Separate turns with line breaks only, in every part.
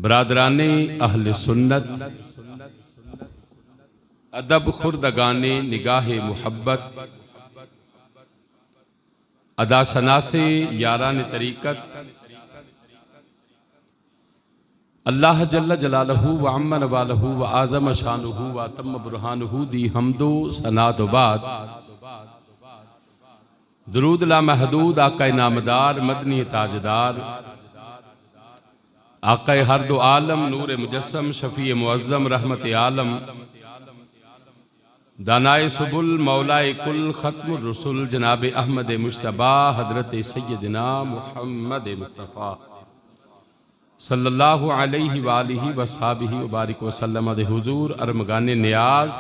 बरादराने अहले सुन्नत, अदब खुर्दगाने निगाहे मुहब्बत, अदा सनासे यारान तरीक़त, अल्लाह जल्ल जलालहू व अम्मन वालहू व आज़म शानुहु व तम्म बुरहानुहु दी हमदो सनात बाद दरूद ला महदूद आका नामदार मदनी ताजदार आका हर दो आलम नूर मुजस्सम शफी मुअज़्ज़म रहमत आलम दानाए सुबुल मौलाए कुल खत्म रसूल जनाब अहमद मुश्तबा हजरत सैयदना मुहम्मद मुस्तफ़ा सल्लल्लाहु अलैहि वालिहि वसहाबिहि वबारिक वसल्लम दे हुजूर अरमगाने नियाज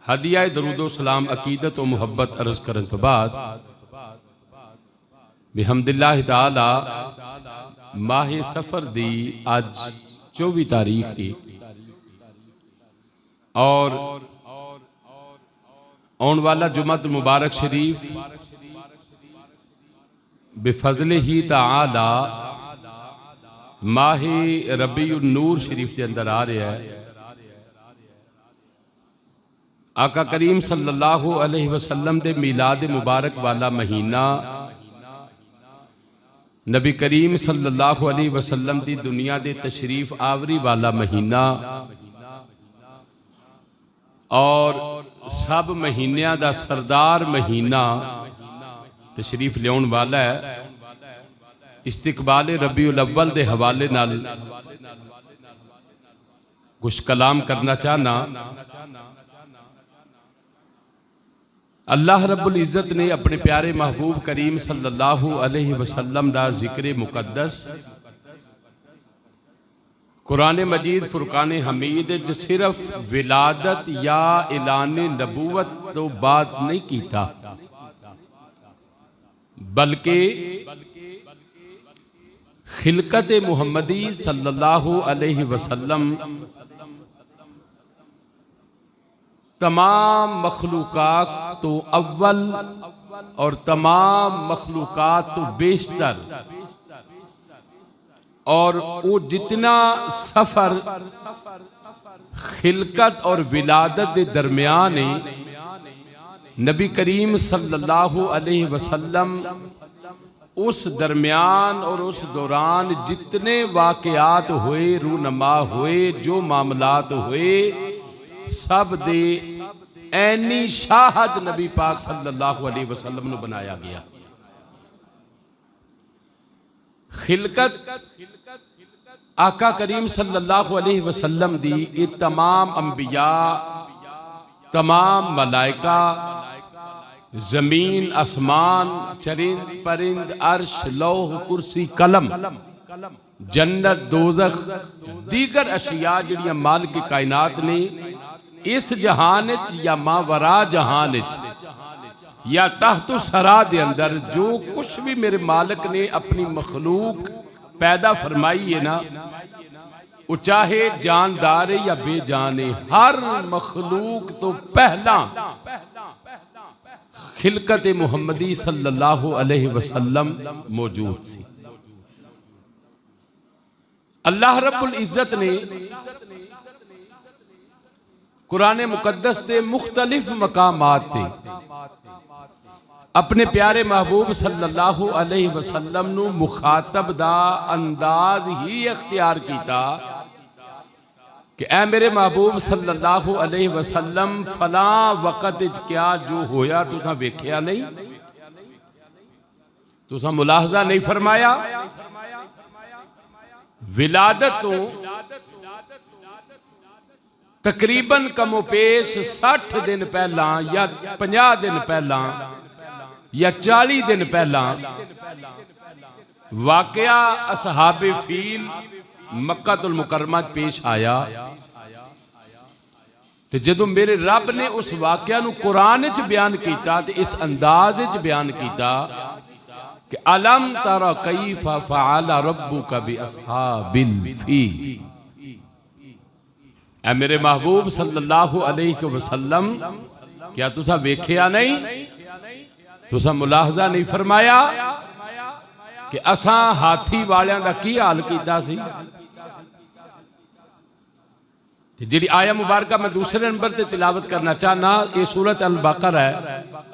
हदिया दरूदो सलाम अकीदत व मुहब्बत अर्ज करन तो बाद बिहम्दिल्लाह ताला माहे सफर दी आज 24 तारीख है और आने वाला जुम्मत मुबारक शरीफ बेफजले ही ताला माहे रबीउन नूर शरीफ के अंदर आ रहा है। आका करीम सल्लल्लाहु अलैहि वसल्लम दे मिलाद मुबारक वाला महीना, नबी करीम सल्लल्लाहु अलैहि वसल्लम दी दुनिया दे तशरीफ आवरी वाला महीना और सब महीनों का सरदार महीना तशरीफ लियाउण वाला है। इस्तिकबाल रबीउल अव्वल दे हवाले नाल कुछ कलाम करना चाहना। अल्लाह रब्बुल इज़्ज़त ने अपने प्यारे महबूब करीम सल्लल्लाहु अलैहि वसल्लम दा जिक्र मुकद्दस कुरान मजीद फुरकान हमीद च सिर्फ विलादत या ऐलान नबूवत तो बात नहीं कीता, बल्कि खिलकत मुहम्मदी सल्लल्लाहु अलैहि वसल्लम तमाम मखलूकात तो अव्वल और तमाम मखलूकात तो बेशतर, और वो जितना सफर खिलकत और विलादत के दरमियान है, नबी करीम सल्लल्लाहु अलैहि वसल्लम उस दरमियान और उस दौरान जितने वाक़यात हुए, रूनमा हुए, जो मामलात हुए, सब दे ऐनी शाहद नबी पाक सल्लल्लाहु अलैहि वसल्लम ने बनाया गया। खिलकत आका करीम सल्लल्लाहु अलैहि वसल्लम दी ये तमाम अंबिया, तमाम मलाइका, जमीन आसमान, चरिंद परिंद, अर्श लौह कुर्सी कलम, जन्नत दोज़ख, दीगर अशिया जिहड़ियां माल की कायनात ने इस जहान या मावरा जहान या तहतो सरा दे अंदर जो कुछ भी मेरे मालिक ने अपनी मखलूक पैदा फरमाई है ना, वो चाहे जानदार है या बेजान है, हर मखलूक तो पहला खिलकत मुहम्मदी सल्लल्लाहु अलैहि वसल्लम मौजूद सी। अल्लाह रब्बुल इज़्ज़त ने कुरान मुकद्दस के मुख्तलिफ मकामात थे अपने प्यारे महबूब सल्लल्लाहु अलैहि वसल्लम नू मुखातब दा अंदाज ही अख्तियार कीता कि ऐ मेरे महबूब सल्लल्लाहु अलैहि वसल्लम फला वक़्त क्या जो होया तुसा वेख्या नहीं, तुसा मुलाहजा नहीं फरमाया। विलादत तो तकरीबन कमोपेश 60 दिन पहला या 50 दिन पहला या 40 दिन पहला वाकया असहाबे फील मक्कातुल मुकर्रमा पेश आया। ते जदों मेरे रब ने उस वाकया नू कुरान च बयान किया तो इस अंदाज च बयान किया कि अलम तरा कैफ फअल रब्बुका बि अस्हाबिल फील। ऐ मेरे महबूब सल्लल्लाहु अलैहि वसल्लम क्या तुसा वेख्या नहीं, तुसा मुलाहजा नहीं फरमाया कि असां हाथी वालियां दा की हाल कीता सी। जी आया मुबारक मैं दूसरे नंबर पर तिलावत करना चाहना, ये सूरत अल बकरा है,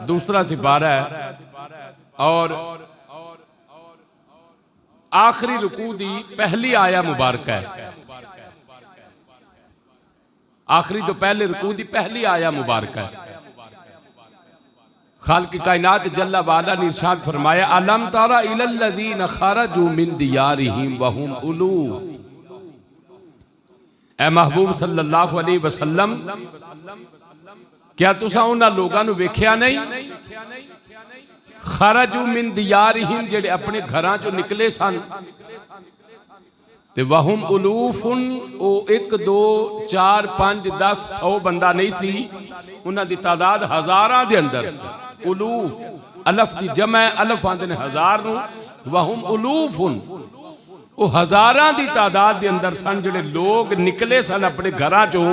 दूसरा सिपारा है और आखिरी रुकू दी पहली आया मुबारक है। आखिरी तो पहले रुकू दी पहली आया मुबारक है। खालिक कायनात जल्ला वाला ने इरशाद फरमाया, अलम तरा इलल लज़ीना खरजू मिन दियारिहिम वहुम उलूफ। ए महबूब सल्लल्लाहु अलैहि वसल्लम, क्या तुसा उन्हां लोगां नूं वेख्या नहीं, खरजू मिन दियारिहिम जेड़े अपने घरां चों निकले सन, ते वहुम उलूफुन, ओ 1 2 4 5 10 100 बंदा नहीं सी, उन्हां दी तादाद हजारां दे अंदर सी। उलूफ अलफ दी जमा, अलफ आंदे ने हजार नूं, वहुम उलूफुन, वो हजारां दी तादाद के अंदर सन जिहड़े लोग निकले सन अपने घरां चों,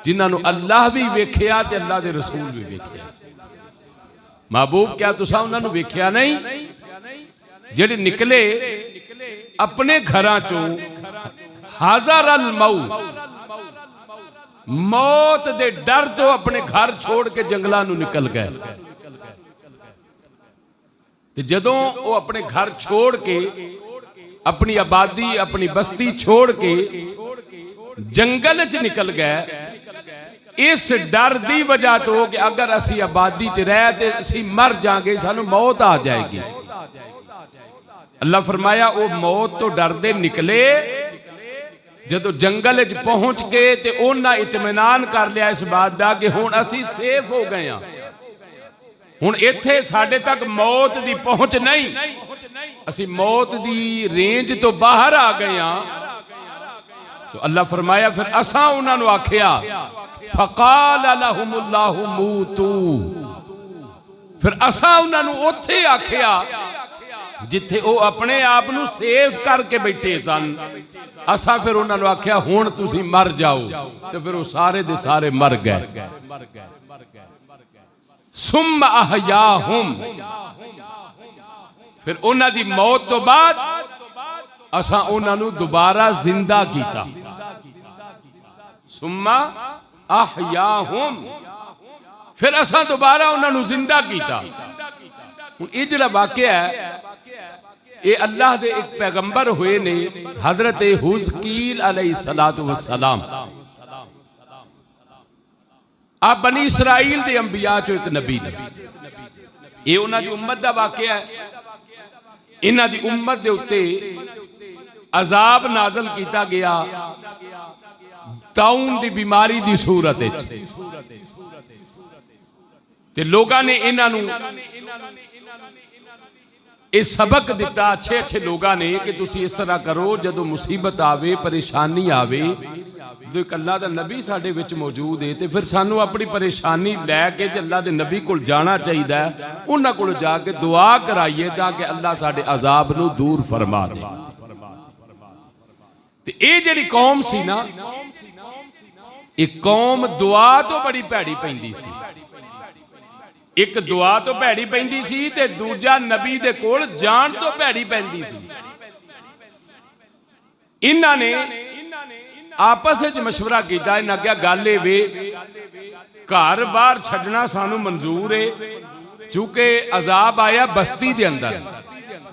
जिन्हां नूं अल्लाह भी वेख्या ते अल्लाह दे रसूल भी वेख्या। महबूब क्या तुसा उन्हां नूं वेख्या नहीं, जिहड़े निकले अपने घरां चों, हाज़र अल मौत दे डर तो अपने घर छोड़ के जंगलां नूं निकल गए। ते जदों वो अपने घर छोड़ के, अपनी आबादी अपनी बस्ती छोड़ के जंगल च निकल गए, इस डर की वजह तो कि अगर असी आबादी च रह ते असी मर जाएंगे, सानू मौत आ जाएगी। अल्लाह फरमाया वो मौत तो डरदे निकले, जदों जंगल च पहुंच के ते उन्हां इत्मीनान कर लिया इस बात का कि हुण असी सेफ हो गए हैं, हुण इत्थे साडे तक मौत की पहुंच नहीं, असी मौत दी रेंज तो बाहर आ गए हैं। तो अल्लाह फरमाया फिर असा उन्होंने आख्या, फकाल लहुमुल्लाहु मूतू, फिर असा उन्होंने उत्थे आख्या जिथे वो अपने आप नू सेफ करके बैठे सन, असा फिर उन्होंने आख्या हुण तुसी मर जाओ। तो फिर वो सारे दे सारे मर गए। सुम्मा अहयाहुम, फिर उन्हां दी मौत तो बाद असा उन्हां नू दोबारा जिंदा कीता। सुम्मा अहयाहुम, फिर असा दोबारा उन्हां नू जिंदा कीता। हुण ये जिहड़ा वाकया है, ये अल्लाह दे एक पैगंबर हुए ने, हजरत हुज़कील अलैहिस्सलातु वस्सलाम। आप बनी इसराइल दे अंबिया चो एक नबी ने, ये उन्हां दी उम्मत दा वाकया है। इन्हां दी उम्मत दे उत्ते अजाब नाज़िल कीता गया ताउन दी बीमारी दी सूरत विच, ते लोगां ने इन्हां नूं ये सबक दिता, अच्छे अच्छे लोगों ने, कि तुसी इस तरह करो, जदों मुसीबत आवे परेशानी आवे, जो अल्लाह दा नबी साडे विच मौजूद है, तो फिर सानू अपनी परेशानी लैके अल्लाह दे नबी कोल जाना चाहिए, उन्हां कोल जाके दुआ कराइए ताकि अल्लाह साडे अजाब नू दूर फरमा दे। ते ये जिहड़ी कौम सी ना, एक कौम दुआ तो बड़ी भैड़ी पैंदी सी। एक दुआ तो भैड़ी पैंदी सी ते दूजा नबी दे कोल जान तो भैड़ी पैंदी सी। इन्हां ने आपस में मशवरा किया, इन्हां क्या गल ए वे, घर बार छड्डना सानू मंजूर है, चूंकि अजाब आया बस्ती दे अंदर,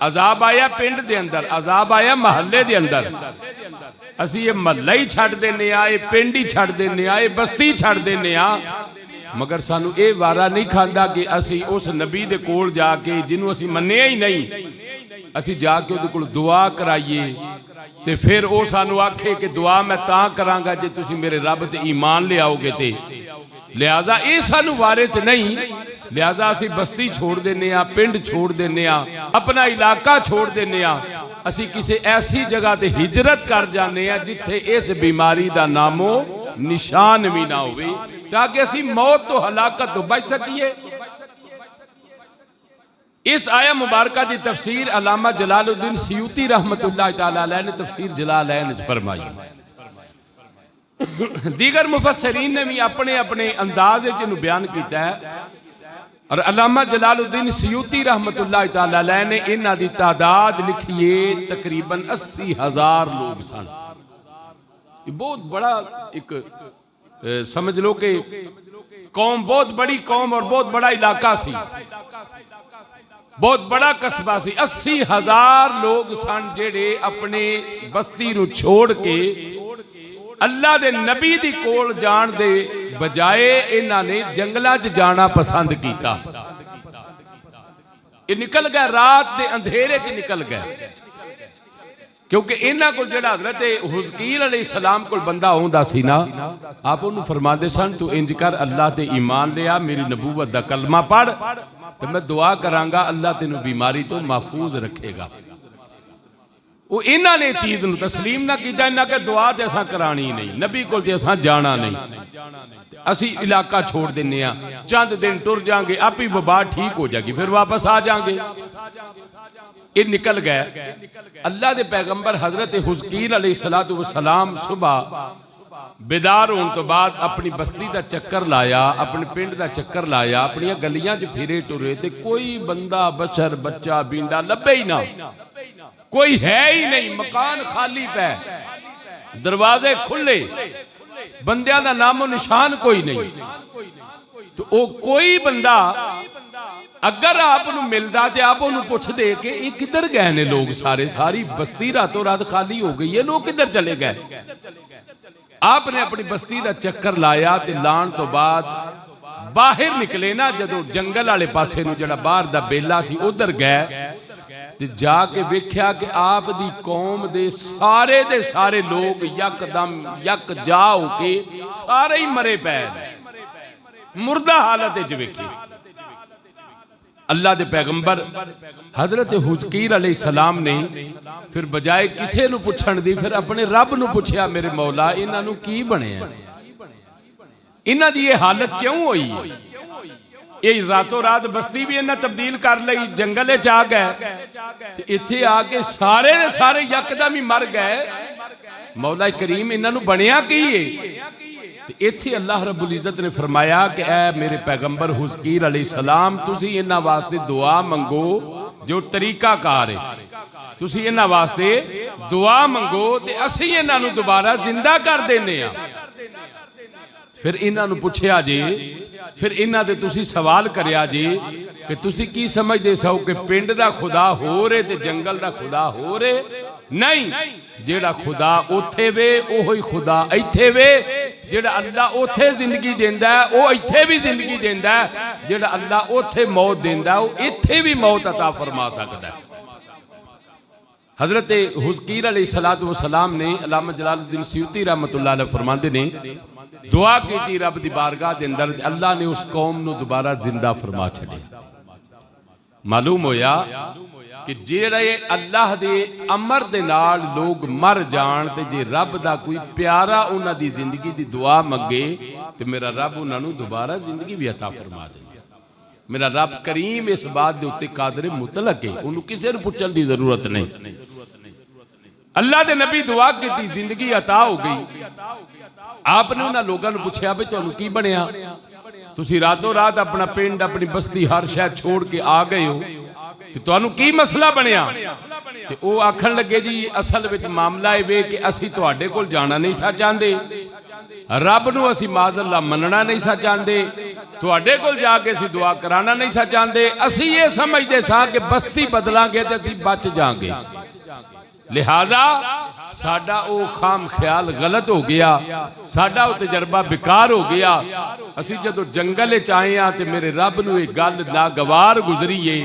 अजाब आया पिंड दे अंदर, अजाब आया महल्ले दे अंदर, असी ये महल्ला ही छड्ड देने आ, ये पिंड ही छड्ड देने आ, ये बस्ती छड्ड देने आ, मगर सानू ये वारा नहीं खांदा कि असी उस नबी दे कोल जाके, जिन्हों असी मन्निया ही नहीं, असी जाके उहदे कोल दुआ कराइए, ते फिर वो सानू आखे कि दुआ मैं तां करांगा जे तुसी मेरे रब ते ईमान ले आओगे। ते लिहाजा ये सानू वारे च नहीं, लिहाजा असी बस्ती छोड़ देने आ, पिंड छोड़ देने आ, अपना इलाका छोड़ देने आ, असी किसी ऐसी जगह ते हिजरत कर जाने आ जिथे इस बीमारी का नामो निशान भी ना होवे, ताकि असी मौत तो हलाकत तो बच सकीए। इस आया मुबारका की तफसीर अल्लामा जलालुद्दीन सयूती रहमतुल्लाह तआला अलैह ने तफसीर जलालैन फरमाई। दीगर मुफस्सिरीन ने भी अपने अपने अंदाज में बयान किया है, और अल्लामा जलालुद्दीन सयूती रहमतुल्लाह तआला अलैह ने इन्हां दी तादाद लिखिए तकरीबन 80,000 लोग सन। बहुत बड़ा एक समझ लो कि कौम, बहुत बड़ी कौम और बहुत बड़ा इलाका सी, बहुत बड़ा कस्बा सी। 80,000 लोग सन जेड़े अपने बस्ती नूं छोड़ के अल्लाह दे नबी दी कोल जाण दे बजाए इन्हां ने जंगलां च जाना पसंद कीता। ये निकल गए, रात दे अंधेरे च निकल गए, क्योंकि इन्हां कोल जेड़ा हज़रत हुज़कील अलैहिस्सलाम कोल बंदा आउंदा सी ना, आप उन्होंने फरमाते सन तू इंज कर, अल्लाह ते ईमान लिया, मेरी नबूवत दा कलमा पढ़, तो मैं दुआ करांगा अल्लाह तेनू बीमारी तो महफूज रखेगा। वो इन्हां ने चीज नूं तस्लीम ना कीता, इन्हां के दुआ ते असां करानी नहीं, नबी कोल ते असां जाना नहीं, असी इलाका छोड़ दिन्ने आ, चंद दिन टुर जाएंगे, आप ही वबा ठीक हो जाएगी, फिर वापस आ जाएंगे। ये निकल गए। अल्लाह के पैगंबर हजरत हुज़कील अलैहिस्सलातु वस्सलाम सुबह बेदार होने तो बाद अपनी बस्ती का चक्कर लाया, अपने पिंड का चक्कर लाया, अपन गलियां च फिरे टुरे, तो कोई बंदा बशर बच्चा बींडा लभे ही ना, कोई है ही नहीं, मकान खाली पे, दरवाजे खुले, बंदियां दा नामो निशान कोई नहीं। तो वो कोई बंदा अगर आप मिलता तो आप पूछते कि ये किधर गए ने लोग, सारे सारी बस्ती रातों रात खाली हो गई है, लोग किधर चले गए। आपने अपनी बस्ती का चक्कर लाया, तो लाने तो बाद बाहर निकले ना, जदों जंगल वाले पासे नूं जिहड़ा बाहर दा बेला सी उधर गए, ते जाके वेख्या कि आप दी कौम दे सारे लोग यकदम यक जा होके सारे ही मरे पै, मुर्दा हालत च वेखे। अल्लाह दे पैगंबर हजरत हुज़कील अलैहिस्सलाम ने फिर बजाए किसे नूं पुछण दी, फिर अपने रब नूं पुछया, मेरे मौला इन्हां नूं की बनया, इन्हां दी ये हालत क्यों हुई। ये रातों रात बस्ती भी इन्हां तब्दील कर लई, जंगल च आ गए, इत्थे आके सारे दे सारे यकदम ही मर गए। मौला करीम इन्हां नूं बनया की है। इत्थे अल्लाह रब्बुल इज्जत ने फरमाया कि ऐ मेरे पैगंबर हुज़कील अलैहिस्सलाम, तुसी इन्हां वास्ते दुआ मंगो, जो तरीकाकार है, तुसी इन्हां वास्ते दुआ मंगो, ते असीं इन्हां नूं दोबारा जिंदा कर देने आ। फिर इन्हां नूं पुछया जी, फिर इन्हां दे तुसी सवाल करया जी कि तुसी की समझदे सो कि पिंड दा खुदा हो रे ते जंगल दा खुदा हो रे? नहीं, जेड़ा खुदा उथे वे ओही खुदा इत्थे वे, जेड़ा अल्लाह उथे जिंदगी देंदा है वो इत्थे भी जिंदगी देंदा है, जेड़ा अल्लाह उथे मौत देंदा है वो इत्थे भी मौत अता फरमा सकदा है। हजरत हुज़कील अलैहिस्सलातु वस्सलाम ने अल्लामा जलालुद्दीन सयूती रहमतुल्लाह अलैह फरमाते ने दुआ की रब दी बारगाह दे अंदर, अल्लाह ने उस कौम नूं दोबारा जिंदा फरमा छड़िया। मालूम होया कि जेड़े अल्लाह दे अमर दे नाल लोग मर जान, ते जे रब दा कोई प्यारा उन्हां दी जिंदगी दी दुआ मंगे, ते मेरा रब उन्हां नूं दोबारा जिंदगी भी अता फरमा दे। मेरा रब करीम इस बात दे उत्ते कादिर मुतलक है, उन्होंने किसी नूं पुछण दी जरूरत नहीं। अल्लाह दे नबी दुआ की, जिंदगी अता हो गई। आपने उन्होंने लोगों ने पूछा भी तुहानूं की बनया, तुसी रातों रात अपना पिंड अपनी बस्ती हर शहर छोड़ के आ गए हो, तो तुहानूं की मसला बनया? ते वो आखन लगे जी असल विच मामला ये कि असीं तुहाडे कोल जाना नहीं सा चाहते, रब नूं असीं माज़अल्लाह मनना नहीं सा चाहते, तुहाडे कोल जाके असीं दुआ कराना नहीं सा चाहते, असीं ये समझदे सां कि बस्ती बदलांगे तो असीं बच जाएंगे, लिहाजा साडा वो खाम ख्याल गलत हो गया, साडा वो तजर्बा बेकार हो गया। असीं जदों जंगल च आए हां ते मेरे रब नूं इह गल नागवार गुजरी है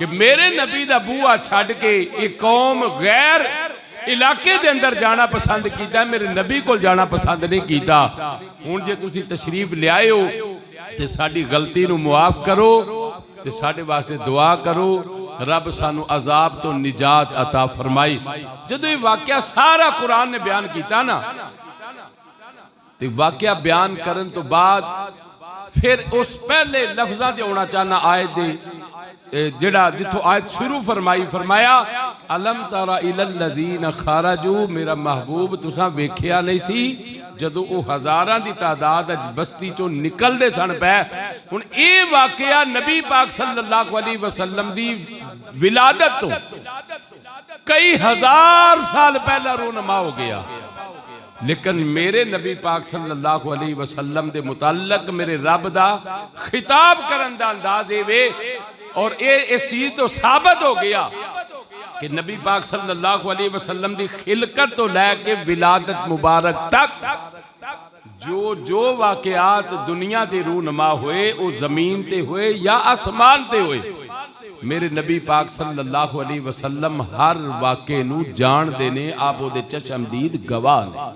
कि मेरे नबी दा बूहा छड्ड के एक कौम गैर इलाके दे अंदर जाना पसंद कीता, मेरे नबी कोल जाना पसंद नहीं कीता। हुण जे तुसीं तशरीफ लियाए हो ते साडी गलती नूं मुआफ करो, ते साडे वास्ते दुआ करो, रब सानू अजाब तो निजात अता फरमाई। जदों ये वाकया सारा कुरान ने बयान किया ना, तो वाकया बयान करन तो बाद फिर उस पहले लफ्ज़ां ते होना चाहना आयत दे जेड़ा जिथों आयत शुरू फरमाई, फरमाया अलम तरा इलल लज़ीना खरजू, मेरा महबूब तुसां वेख्या नहीं सी जदों वो हज़ारां दी तादाद बस्ती चों निकलदे सन पै। हुण ये वाकया नबी पाक सल्लल्लाहु अलैहि वसल्लम दी विलादत तो कई हजार साल पहला रूनमा हो गया। लेकिन मेरे नबी पाक सल्लल्लाहु अलैहि वसल्लम दे मुताल्लक मेरे रब दा खिताब करन दा अंदाज वे और इस चीज तो साबित हो गया कि नबी पाक सल्लल्लाहु अलैहि वसल्लम दी खिलकत तो लैके विलादत मुबारक तक जो जो वाकयात दुनिया ते रूनमा हुए वो जमीन ते हुए या आसमान ते हुए, मेरे नबी पाक सल्लल्लाहु अलैहि वसल्लम हर वाक़े नू जानदे ने, आप ओदे चशमदीद गवाह ने।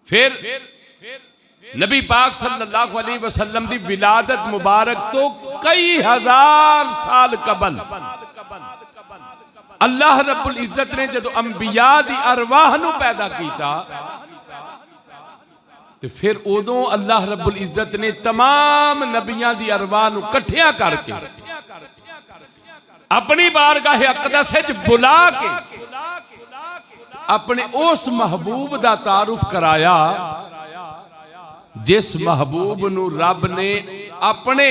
फिर नबी पाक सल्लल्लाहु अलैहि वसल्लम दी विलादत मुबारक तो कई हजार साल कबल अल्लाह रब्बुल इज्जत ने जदों अंबिया दी अरवाह नू पैदा कीता ते फिर उदों अल्लाह रब्बुल इज्जत ने तमाम नबियां दी अरवाह नू इकट्ठियां करके अपनी बारगाह अक़दस विच बुला के अपने उस महबूब दा तारुफ कराया जिस महबूब नू रब ने अपने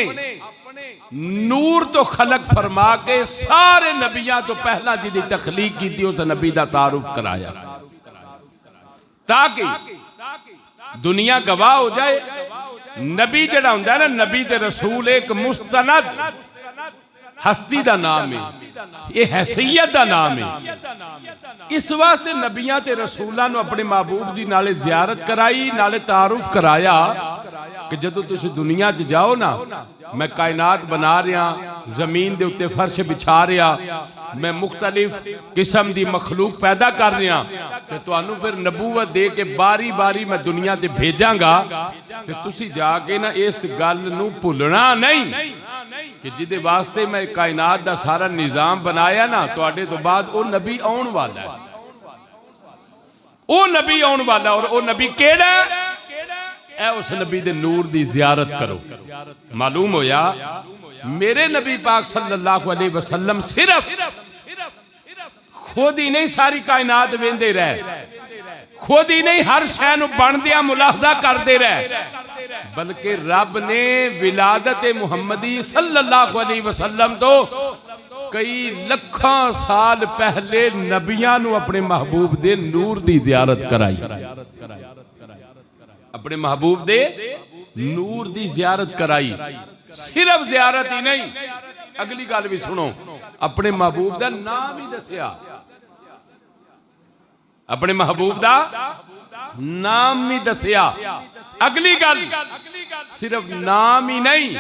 नूर तो खलक फरमा के सारे नबियां तो पहला जिहदी तखलीक की थी उस नबी दा तारुफ कराया ताकि दुनिया गवाह हो जाए। नबी जड़ा हुंदा ना, नबी ते रसूल एक मुस्तनद हस्ती दा नाम है, ये हैसियत दा नाम है। इस वास्ते नबियां ते रसूलां नू अपने महबूब दी नाले जियारत कराई, नाले तारुफ कराया कि जदों तुसीं दुनिया च जाओ ना, मैं कायनात बना रहा, जमीन दे उत्ते फर्श बिछा रहा, मैं मुख्तलिफ किस्म दी मखलूक पैदा कर रहा ते तुहानू फिर नबूवत दे के बारी बारी मैं दुनिया ते भेजांगा ते तुसी जाके ना इस गल नू भुलना नहीं कि जिदे वास्ते मैं कायनात दा सारा निजाम बनाया ना, तुहाडे तो बाद वो नबी आउण वाला है, वो नबी आउण वाला। और वो नबी केड़ा है? उस नबी दे नूर दी जियारत करो। मालूम होया मेरे नबी पाक सल्लल्लाहु अलैहि वसल्लम सिर्फ खुद ही नहीं सारी कायनात वेंदे रहे, खुद ही नहीं हर शय नू बनदिया मुलाहजा करते रहे, बल्कि रब ने विलादत मुहम्मदी सल्लल्लाहु अलैहि वसल्लम तो कई लखां साल पहले नबियां नू अपने महबूब दे नूर दी जियारत कराई, अपने महबूब दे नूर दी जियारत कराई। सिर्फ जियारत ही नहीं, अगली गल भी सुनो, अपने महबूब दा नाम ही दसिया, अपने महबूब दा नाम नहीं दसिया। अगली गल सिर्फ नाम ही नहीं,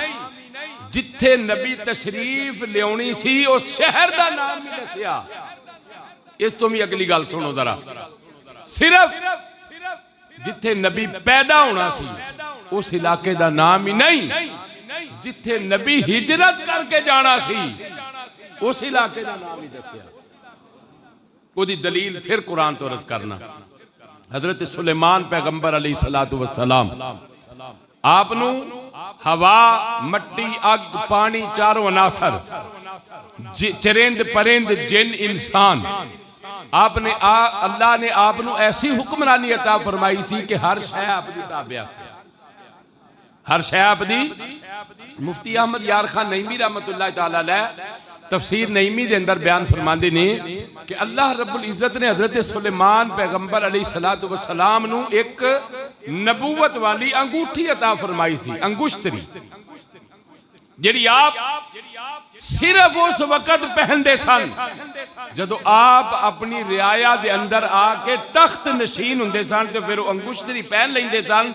जिथे नबी तशरीफ लियानी सी उस शहर दा नाम ही दसिया। इस तो भी अगली गल सुनो जरा, सिर्फ जिथे नबी पैदा होना सी उस इलाके दा नाम ही नहीं, जिथे नबी हिजरत करके जाना सी उस इलाके दा नाम ही दसिया। ओदी दलील फिर कुरान तो रद करना। हजरत सुलेमान पैगंबर अलैहि सलातु वस्सलाम आपनू हवा, मट्टी, अग, पानी चारों अनासर, चरिंद परिंद, जिन, इंसान, आपने अल्लाह ने आपनू ऐसी हुक्मरानी अता फरमाई सी कि हर शय आपदी ताबिया से, हर शय आपदी। मुफ्ती अहमद यार खान नईमी रहमतुल्लाह तआला अलैह तफसीर नईमी दे अंदर बयान फरमाते ने कि अल्लाह रब्बुल इज्जत ने हजरत सुलेमान पैगंबर अलैहि सलातु वस्सलाम नू एक नबूवत वाली अंगूठी अता फरमाई सी, अंगुश्तरी, जिहड़ी आप सिर्फ उस वक्त पहनते सन जदों आप अपनी रियाया दे अंदर आके तख्त नशीन हुंदे सन, तो फिर अंगुश्तरी पहन लेंदे सन।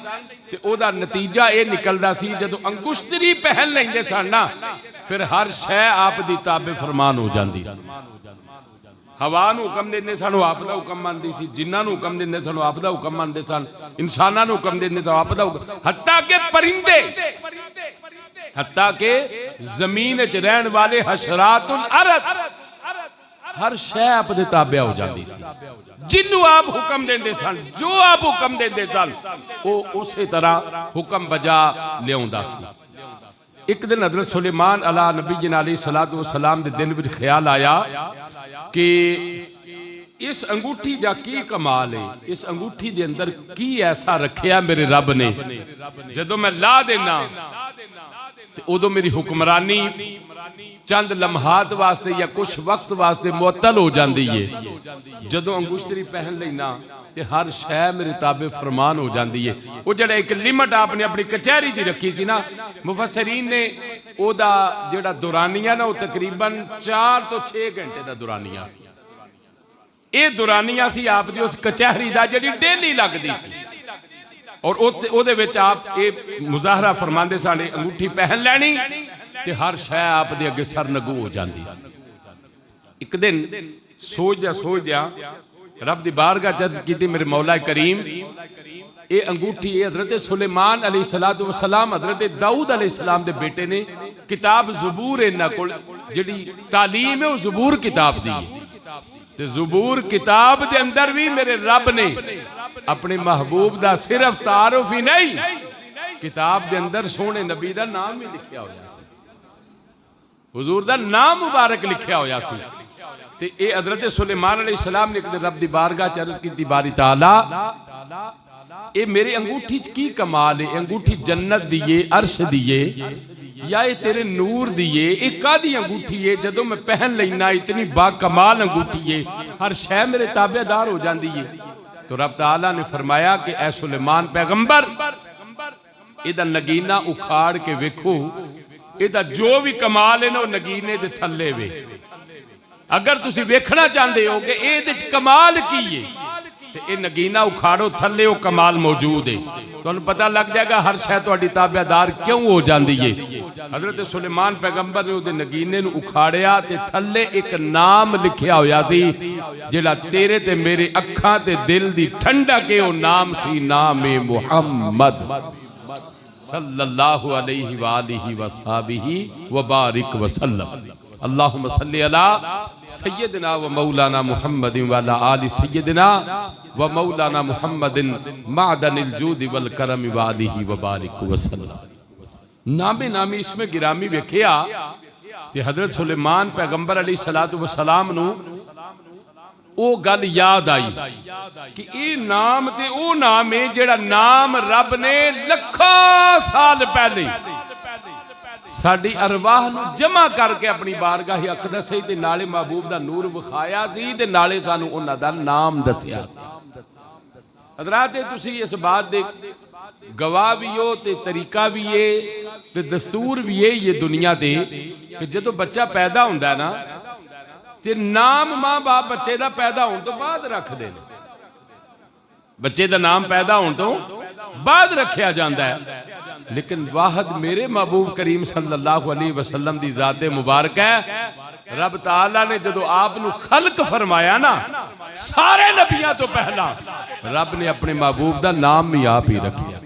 ते ओदा नतीजा ये निकलदा सी जदों अंगुश्तरी पहन लेंदे सन ना, फिर हर शय आप दी ताबे फरमान हो जाती। हवा नू हुक्म देंदे सन वो आप दा हुक्म मनदी सी, जिन्हां नू हुक्म देंदे सन वो आप दा हुक्म मनदे सन, इंसानां नू हुक्म देंदे सन आप दा हुक्म, हत्ता के परिंदे, हत्ता के जमीन च रहन वाले हशरातुल अर्द, हर शय आप दे ताबिया हो जाती सी। जिन्नू आप हुक्म देंदे सन, जो आप हुक्म देंदे सन वो उसी तरह हुक्म बजा लियाउंदा सी। एक दिन हज़रत सुलेमान अला नबी अलैहि सलातु वस्सलाम दे दिल विच ख्याल आया कि इस अंगूठी का की कमाल है, इस अंगूठी के अंदर की ऐसा रखिया मेरे रब ने, जदों मैं ला देना उदों मेरी हुक्मरानी चंद लम्हात वास्ते या कुछ वक्त वास्ते मुअत्तल हो जाती है। जदों अंगूठी पहन लेना ते हर शय मेरे ताबे फरमान हो जाती है। वो जड़ा एक लिमिट आपने अपनी कचहरी च रखी सी ना, मुफस्सरीन ने ओदा जड़ा दुरानिया ना वो तकरीबन 4 तो 6 घंटे का दुरानिया सी। ये दुरानिया सी आप दी उस कचहरी दा जड़ी डेली लगदी सी और ओदे विच आप ये मुजाहरा फरमांदे सन अंगूठी पहन लैनी ते हर शय आप दे अगे सरनगू हो जाती सी। एक दिन सोचद्या रब दी बारगाह च अर्ज़ कीती मेरे मौला करीम ये अंगूठी ये हजरत सुलेमान अलैहिस्सलातु वस्सलाम हजरत दाऊद अलैहिस्सलाम दे बेटे ने किताब ज़बूर इन्हां कोल जिहड़ी तालीम है वो ज़बूर किताब दी है ते ज़बूर किताब दे अंदर भी मेरे रब ने अपने महबूब दा सिर्फ तारुफ ही नहीं किताब दे अंदर सोहने नबी दा नाम भी लिखिया होया सी, हुजूर दा नाम मुबारक लिखिया होया सी। ते ये हजरत सुलेमान अलैहिस्सलाम ने एक दिन रब दी बारगाह च अर्ज़ कीती बारी ताला ये मेरी अंगूठी च की कमाल है, अंगूठी जन्नत दी है, अर्श दी है या ये तेरे नूर दी है, ये कादी अंगूठी है जदों मैं पहन लेना इतनी बाकमाल अंगूठी है, हर शय मेरे ताबेदार हो जाती है। तो रब ताला ने फरमाया कि ऐ सुलेमान पैगंबर इहदा नगीना उखाड़ के वेखो, इहदा जो भी कमाल है ना नगीने दे थल्ले वे। अगर तुसी वेखना चाहते हो कि इहदे च कमाल की है ते ये नगीना उखाड़ो थल्ले वो कमाल मौजूद है, तुहानू पता लग जाएगा हर शय तुहाडी ताबेदार क्यों हो जाती है। हजरत सुलेमान पैगंबर ने उहदे नगीने नू उखाड़िया ते थल्ले एक नाम लिखिया होया सी जिहड़ा तेरे ते मेरे अखां ते दिल दी ठंडक है, वो नाम सी नाम ए मुहम्मद सल्लल्लाहु अलैहि वालिहि वसहबिहि व बारिक वसल्लम। अल्लाहुम्मा सल्ली अला सय्यदिना व मौलाना मुहम्मदिन व अला आलि सय्यदिना व मौलाना मुहम्मदिन मादनिल जूद वल करम व आलिहि व बारिक वसल्लम। नामे नामी इसमें गिरामी वेखिया ते हजरत सुलेमान पैगंबर अलैहिस्सलातु वस्सलाम नू ओ गल याद आई कि ये नाम ते ओ नाम है जेड़ा नाम रब ने लखां साल पहले साडी अरवाह नू जमा करके अपनी बारगाह अकदस सी ते नाले महबूब दा नूर विखाया सी ते नाले सानू उन्हां दा नाम दसिया सी। हज़रात तुसी इस बात दे गवाह भी हो ते तरीका भी है ते दस्तूर भी है ये दुनिया ते कि जदों बच्चा पैदा हुंदा ना ते नाम मां बाप बच्चे दा पैदा होने तो बाद रखते हैं, बच्चे दा नाम पैदा होने तो बाद रखा जाता है। लेकिन वाहद मेरे महबूब करीम सल्लल्लाहु अलैहि वसल्लम दी ज़ाते मुबारक है, रब ताला ने जदों आप नू खल्क फरमाया ना सारे नबियां तो पहला रब ने अपने महबूब दा नाम भी आप ही रखिया।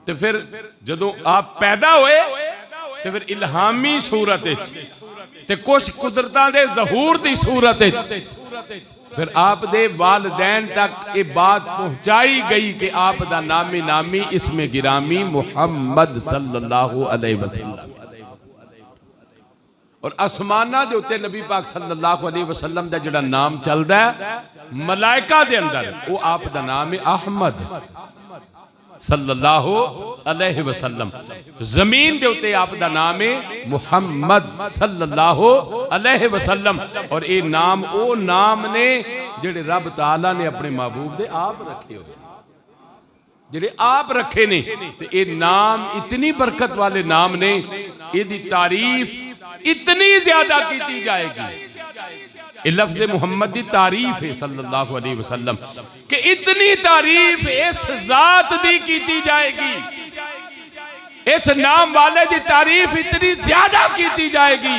ते फिर जदों आप पैदा होए ते फिर इल्हामी सूरत ते कुछ कुदरतां दे ज़हूर दी सूरत फिर आप दे वालिदैन तक ये बात पहुंचाई गई कि आप दा नामी नामी इसमें गिरामी मुहम्मद सल्लल्लाहु अलैहि वसल्लम और आसमाना दे उत्ते नबी पाक सल्लल्लाहु अलैहि वसल्लम दा जिहड़ा नाम चलदा है मलाइका दे अंदर वो आप दा नाम है अहमद सल्लल्लाहु अलैहि वसल्लम, जमीन दे उत्ते आप दा नाम है मुहम्मद सल्लल्लाहु अलैहि वसल्लम और ये नाम ओ नाम ने जिहड़े रब ताला ने अपने महबूब दे आप रखे हुए जिहड़े आप रखे ने ते ये नाम इतनी बरकत वाले नाम ने, इहदी तारीफ इतनी ज्यादा की जाएगी। ये लफ्ज़ मोहम्मद की तारीफ है सल्लल्लाहु अलैहि वसल्लम कि इतनी तारीफ इस जात दी की जाएगी, इस नाम वाले की तारीफ इतनी ज्यादा की जाएगी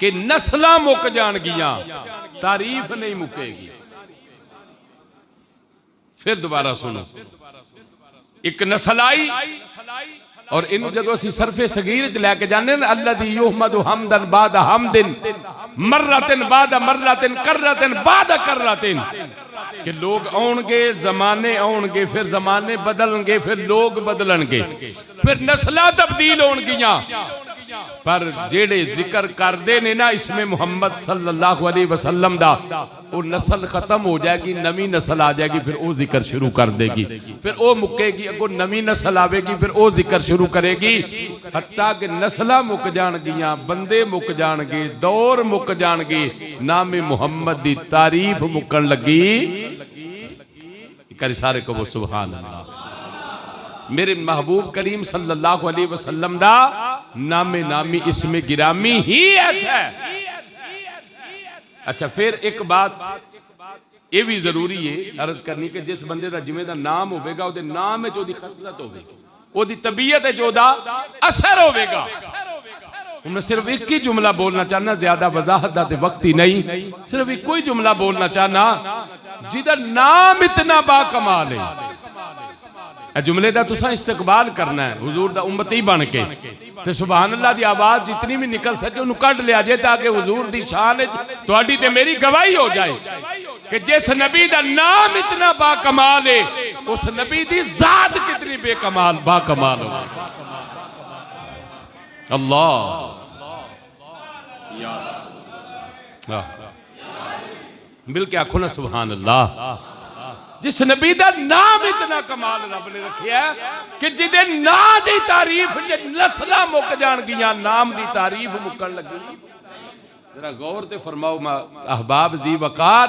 कि नस्लां मुक जाणगियां, तारीफ नहीं मुकेगी। फिर दोबारा सुनो, एक नस्ल आई और इन जो असी सरफे सगीर लैके जाने अल्लज़ी युहमदु हमदन बाद हमदिन मर्रतिन बाद मर्रतिन कररतिन बाद कररतिन कि लोग आउणगे जमाने आउणगे फिर जमाने बदलणगे फिर लोग बदलणगे फिर नस्लां तब्दील होणगियां पर जेड़े जिक्र करते ने ना इसमें मुहम्मद सल्लल्लाहु अलैहि वसल्लम दा, वो नस्ल खत्म हो जाएगी, नवी नस्ल आ जाएगी, फिर वो जिक्र शुरू कर देगी, फिर वो मुक्केगी, अगो नवी नस्ल आवेगी, फिर वो जिक्र शुरू करेगी। हत्ता कि नस्लां मुक जाणगियां, बंदे मुक जाणगे, दौर मुक जाणगे, नामे मुहम्मद दी तारीफ मुकन लगी। कर सारे को सुभान अल्लाह। मेरे महबूब करीम सल्लल्लाहु अलैहि वसल्लम दा नामे नामी इसमें गिरामी ही ऐसा है। अच्छा, फिर एक बात ये भी जरूरी है अर्ज करनी कि जिस बंदे का जिमें दा नाम होगा, ਉਹਦੇ नाम ਵਿੱਚ ਉਹਦੀ खसलत होगी, ਉਹਦੀ तबीयत ਵਿੱਚ ਉਹਦਾ असर होगा। मैं सिर्फ एक ही जुमला बोलना चाहना, ज्यादा वजाहत दा ते वक्त ही नहीं, सिर्फ एक ही जुमला बोलना चाहना जिदा नाम इतना बाकमाल है। जुमले का तुसा इस्तकबाल करना है हुजूर दा उम्मती बन के, ते सुभान अल्लाह दी आवाज जितनी भी निकल सके उन्हें कढ़ लिया जाए, ताकि हुजूर दी शान तुहाडी ते मेरी गवाही हो जाए कि जिस नबी दा नाम इतना बाकमाल है, उस नबी दी जात कितनी बेकमाल बाकमाल हो। अल्लाह मिल के आखो ना सुभान अल्लाह। जिस नबी दा नाम इतना कमाल रब ने रखिया कि जिदे ना दी तारीफ च नस्लां मुक जाणगियां, नाम दी तारीफ मुकन लगी। जरा गौर ते फरमाओ अहबाब जी वकार,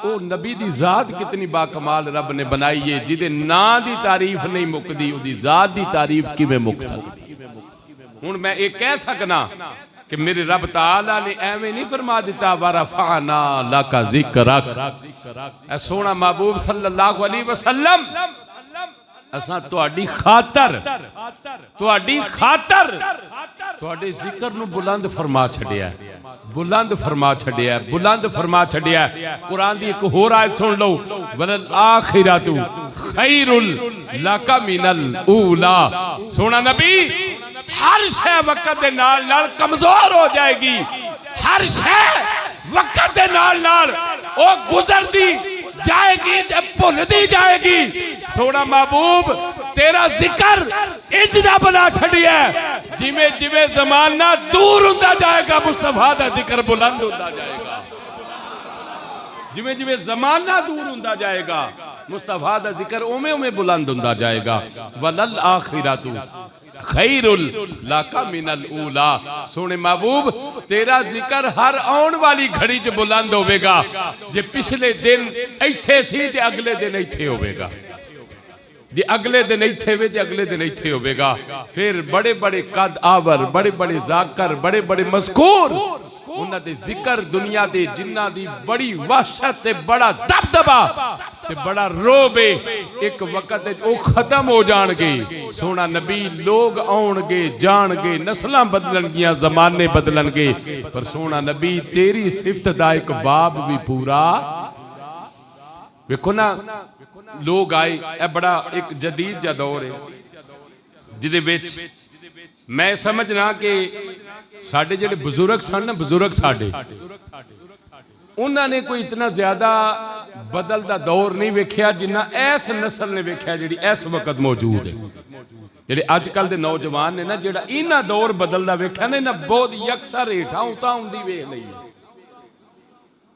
ओ नबी दी जात कितनी बाकमाल रब ने बनाई है, जिदे ना दी तारीफ नहीं मुकदी, ओदी जात दी तारीफ किवें मुक सकदी। हुण मैं ये कह सकना कि मेरे रब ताला ने एवें नहीं फरमा दिता वरफाना लका जिक्रक, ऐ सोना महबूब सल्लल्लाहु अलैहि वसल्लम असां तुहाडी खातर तुहाडे जिक्र नूं बुलंद फरमा छड़िया, बुलंद फरमा छड़िया, बुलंद फरमा छड़िया। कुरान दी एक होर आयत सुन लो, वलल आखिरतु खैरुल लका मिनल ऊला। सोना नबी हर शय वक्त दे नाल नाल कमजोर हो जाएगी, हर शय वक्त दे नाल नाल ओ गुजरती जाएगी ते भुलदी जाएगी। सोना महबूब तेरा जिक्र इतना बना छड़िया, जिमें जिमें जमाना दूर होता जाएगा मुस्तफा दा जिक्र बुलंद होता जाएगा, जिमें जिमें जमाना दूर होता जाएगा मुस्तफा दा जिक्र उमें उमें बुलंद होता जाएगा। वलल आखिरतु खैरुल लका मिनल ऊला। सोने महबूब तेरा जिक्र हर आने वाली घड़ी च बुलंद होवेगा, जे पिछले दिन इत्थे सी ते अगले दिन इत्थे होवेगा, जे अगले दिन इत्थे वे ते अगले दिन इत्थे होवेगा। फिर बड़े बड़े कद आवर, बड़े बड़े जाकर, बड़े बड़े मज़कूर, उन्हां दे जिक्र दुनिया दे जिन्हां दी बड़ी वहशत ते बड़ा दबदबा ते बड़ा रोब एक वक्त ओ खत्म हो जाणगे। सोना नबी लोग आउणगे जाणगे, नस्लां बदलणगियां, जमाने बदलणगे, पर सोना नबी तेरी सिफत दा एक बाब भी पूरा। वेखो ना लोग आए, ए बड़ा एक जदीद जा दौर है जिहदे विच मैं समझना कि साडे जिहड़े बुजुर्ग सन ना, बुजुर्ग साडे उन्होंने कोई इतना ज्यादा बदलदा दौर नहीं वेख्या जिन्ना इस नस्ल ने वेख्या जिहड़ी इस वक्त मौजूद है। जिहड़े अजकल दे नौजवान ने ना, जिहड़ा इन्हां दौर बदलदा वेख्या ना, इन्हां बहुत यकसर हेठां उतां आउंदी वेख लई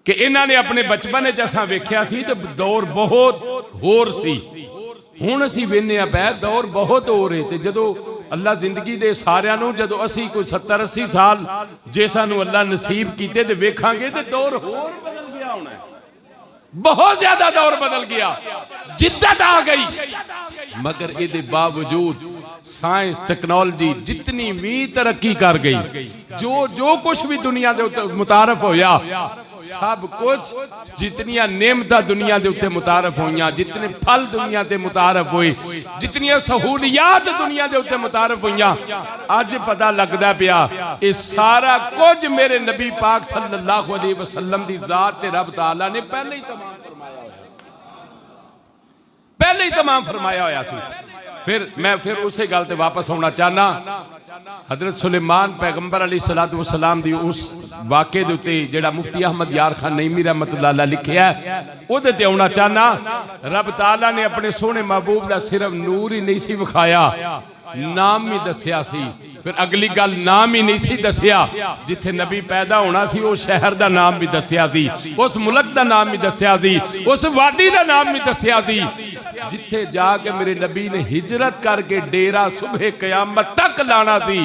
कि इन्हां ने अपने बचपन च असां वेख्या सी ते दौर बहुत होर सी, हुण असीं वेखने पै दौर बहुत होर है। ते जदों अल्लाह जिंदगी दे सारियां नूं जदों असीं कोई 70-80 साल जे सानूं अल्लाह नसीब कीते ते वेखांगे ते दौर होर बदल गया होना, बहुत ज्यादा दौर बदल गया, जिद्दत आ गई। मगर इहदे बावजूद साइंस टेक्नोलॉजी जितनी भी तरक्की कर गई, जो जो कुछ भी दुनिया के मुतारफ होया, सब कुछ जितनियां नेमतां दुनिया के उत्ते मुतारफ होइयां, जितने फल दुनिया के मुतारफ हुए, जितनियां सहूलियात दुनिया के उत्ते मुतारफ होइयां, अज पता लगदा पिया ये सारा कुछ मेरे नबी पाक सल्लल्लाहु अलैहि वसल्लम दी जात ते रब ताला ने पहले ही तमाम फरमाया होया, पहले ही तमाम फरमाया होया सी। फिर उसे गल ते वापस आना चाहना, हजरत सुलेमान पैगंबर अलैहिस्सलातु वस्सलाम दी उस वाक़े दे उत्ते जेड़ा मुफ्ती अहमद यार खान नईमी रहमतुल्लाह अलैह लिखिया ओदे ते आना चाहना। रब ताला ने अपने सोहने महबूब दा सिर्फ नूर ही नहीं सी विखाया, नाम ही दसिया सी। फिर अगली गल नाम ही नहीं सी दसिया, जिथे नबी पैदा होना सी उस शहर का नाम भी दसिया सी, उस मुल्क का नाम भी दसिया सी, उस वादी का नाम भी दसिया सी जिथे जाके मेरे नबी ने हिजरत करके डेरा सुबह कयामत तक लाना सी।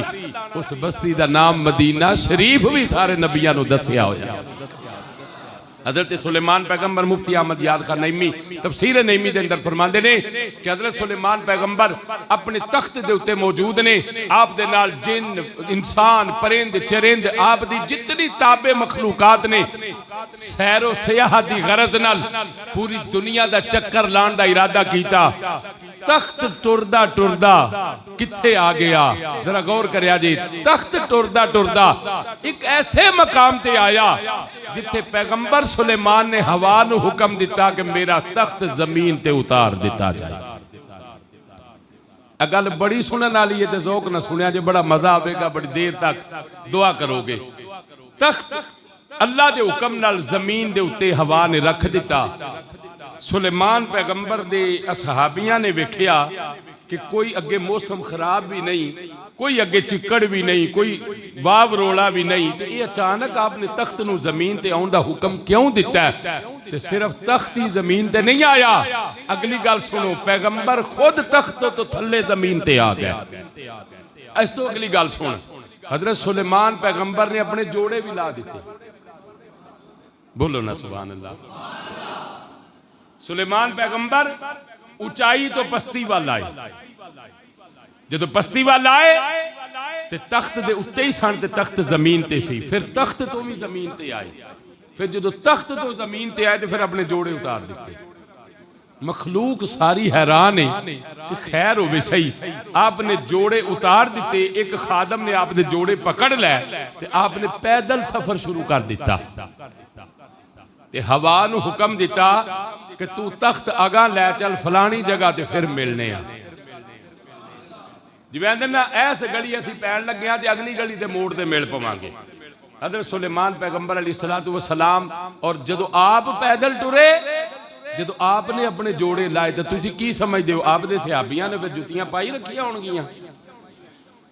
उस बस्ती का नाम मदीना शरीफ भी सारे नबियां नूं दसिया होया। हजरत सुलेमान पैगंबर मुफ्ती अहमद यार खान नईमी तफसीर नईमी के अंदर फरमाते ने कि हजरत सुलेमान पैगंबर अपने तख्त के उत्ते मौजूद ने। आप दे नाल जिन इंसान परिंद चरिंद आप दी जितनी ताबे मखलूकात ने सैरो सियाहत दी गरज नाल पूरी दुनिया दा चक्कर लाने दा इरादा कीता। तख्त टुरदा टुरदा किथे आ गया, जरा गौर करिया जी। तख्त टुरदा टुरदा एक ऐसे मकाम ते आया जिथे पैगंबर सुलेमान ने हवा नूं हुक्म दिता कि मेरा तख्त जमीन ते उतार दिता जाए। गल बड़ी सुनने वाली है, ज़ौक ना सुनिया जे, बड़ा मजा आवेगा, बड़ी देर तक दुआ करोगे। तख्त अल्लाह दे हुक्म नाल जमीन दे उत्ते हवा ने रख दिता। सुलेमान पैगंबर दे असहाबियां ने वेखिया कि कोई अगे मौसम खराब भी नहीं, कोई अगे चिक्कड़ भी नहीं, कोई वाव रोला भी नहीं, तो ये अचानक आपने तख्त नूं जमीन ते आउण दा हुक्म क्यों दिता है? ते सिर्फ तख्त ही जमीन ते नहीं आया, अगली गल सुनो, पैगंबर खुद तख्त तो थल्ले जमीन ते आ गया। इस तो अगली गल सुन, हजरत सुलेमान पैगंबर ने अपने जोड़े भी ला दिते। बोलो ना सुभान अल्लाह। सुलेमान पैगंबर ऊंचाई तो पस्ती वाल आए, जो पस्ती वाल आए ते तख्त दे उत्ते ही सन ते तख्त जमीन ते सी। फिर तख्त तो भी जमीन ते आए, फिर जो तख्त तो जमीन ते आए तो फिर अपने जोड़े उतार दिते। मखलूक सारी हैरान है कि खैर हो सही, आपने जोड़े उतार दिते। एक खादम ने आपने जोड़े पकड़ लै ते आपने पैदल सफर शुरू कर दिता ते हवा नूं हुक्म दिता कि तू तख्त अगा लै चल फलानी जगह ते फिर मिलने आ। जिवें आंदे ना इस गली असीं पैण लगे हां ते अगली गली ते मोड़ ते मिल पवांगे। हज़रत सुलेमान पैगंबर अलैहिस्सलातु वस्सलाम और जदों आप पैदल टुरे, जदों आपने अपने जोड़े लाए तो तुसीं की समझदे हो? आप दे सहाबियां ने फिर जुत्तियां पाई रखियां होणगियां।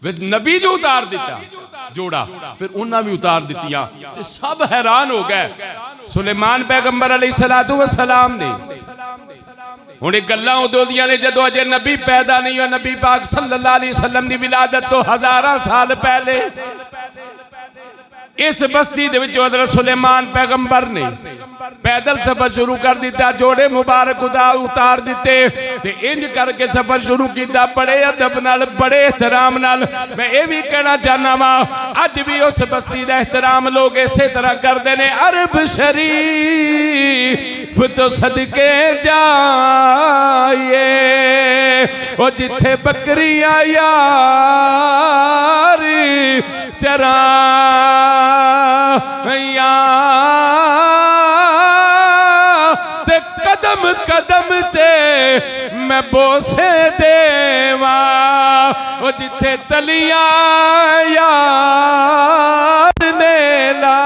फिर नबी जो उतार दिता जोड़ा, फिर उन्हें भी उतार दितियां ते सब हैरान हो गए। सुलेमान पैगंबर अलैहिस्सलातु वस्सलाम ने हुण गल्लां उदों दियां ने जदों अजे नबी पैदा नहीं हुआ। नबी पाक सल्लल्लाहु अलैहि वसल्लम दी विलादत तो हज़ारां साल पहले इस बस्ती दे विच हज़रत सुलेमान पैगंबर ने पैदल सफर शुरू कर दिता। जोड़े मुबारक उतार दिते ते इंज करके सफर शुरू किया, बड़े अदब नाल, बड़े एहतराम नाल। मैं ये भी कहना चाहना वा, अज भी उस बस्ती का एहतराम लोग इसे तरह करते हैं। अरब शरीफ तो सदके जाइए वो जिथे बकरियां यार चरा ते कदम कदम ते मैं बोसे देवा वो जिथे तलियां यार ने ला।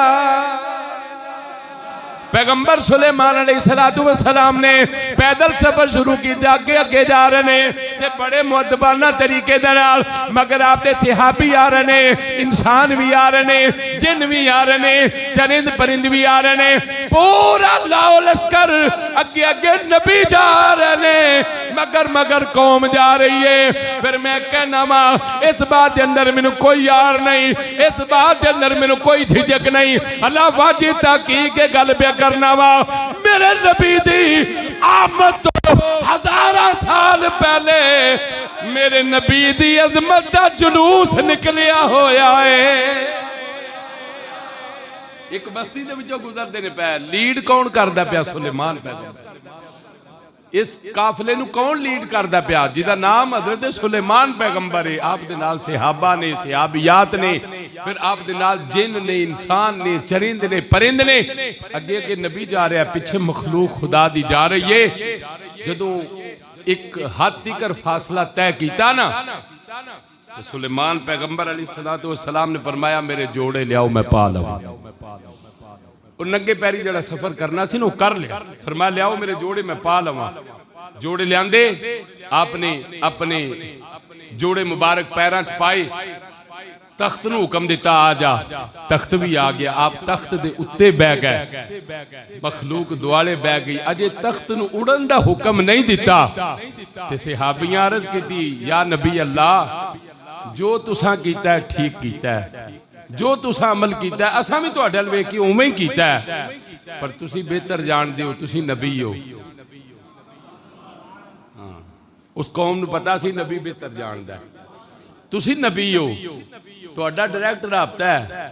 पैगंबर सुलेमान अलैहिस्सलातु वस्सलाम ने पैदल सफर शुरू किया, अगे अगे जा रहे हैं ते बड़े मुअद्दबाना तरीके दे नाल, मगर आपके सहाबी आ रहे हैं, इंसान भी आ रहे हैं, जिन भी आ रहे हैं, चरिंद परिंद भी आ रहे हैं, पूरा लाओ लश्कर अगे अगे नबी जा रहे हैं, मगर मगर कौम जा रही है। फिर मैं कहना वा इस बात के अंदर मैनू कोई यार नहीं, इस बात के अंदर मैनू कोई झिझक नहीं। अल्लाह वाजिब तहकीक के गल पे करना वा, मेरे नबी दी आमद तो हज़ारां साल पहले मेरे नबी दी अजमत दा जुलूस निकलिया होया है। एक बस्ती दे विचों गुजरदे ने पै, लीड कौन करदा पिया? सुलेमान पैगंबर। इस काफले नूं कौन लीड करदा पिया? जिहदा नाम हजरत सुलेमान पैगंबर है। आप दे नाल सहाबा ने, सहाबियात ने, फिर आप दे नाल जिन ने, इंसान ने, चरिंद ने, परिंद ने। अगे अगे नबी जा रहा है, पिछे मखलूक खुदा दी जा रही है। जदों एक हद तक फासला तय किया ना तो सुलेमान पैगंबर अलैहिस्सलातु वस्सलाम ने फरमाया मेरे जोड़े लियाओ मैं पा लवां। नंगे पैरी जड़ा सफर करना सी ना कर लिया, फरमाया लियाओ मेरे जोड़े मैं पा लवां। जोड़े लियांदे आपने अपने जोड़े मुबारक पैरों च पाए, तख्त नूं हुक्म दिता आ जा, तख्त भी आ गया। आप तख्त दे उत्ते बह गए, मखलूक दुआले बह गई। अजे तख्त नूं उड़न दा हुक्म नहीं दिता ते सहाबियां अर्ज कीती, या नबी अल्लाह जो तुसां कीता है ठीक कीता है, जो तुसां अमल कीता है असां भी तुहाडे अल वेख के उवें ही कीता है, पर तुसीं बेहतर जानदे हो, तुसीं नबी हो। उस कौम नूं पता सी नबी बेहतर जानदा है, तुसीं नबी हो, तुहाडा डायरैक्ट राबता है,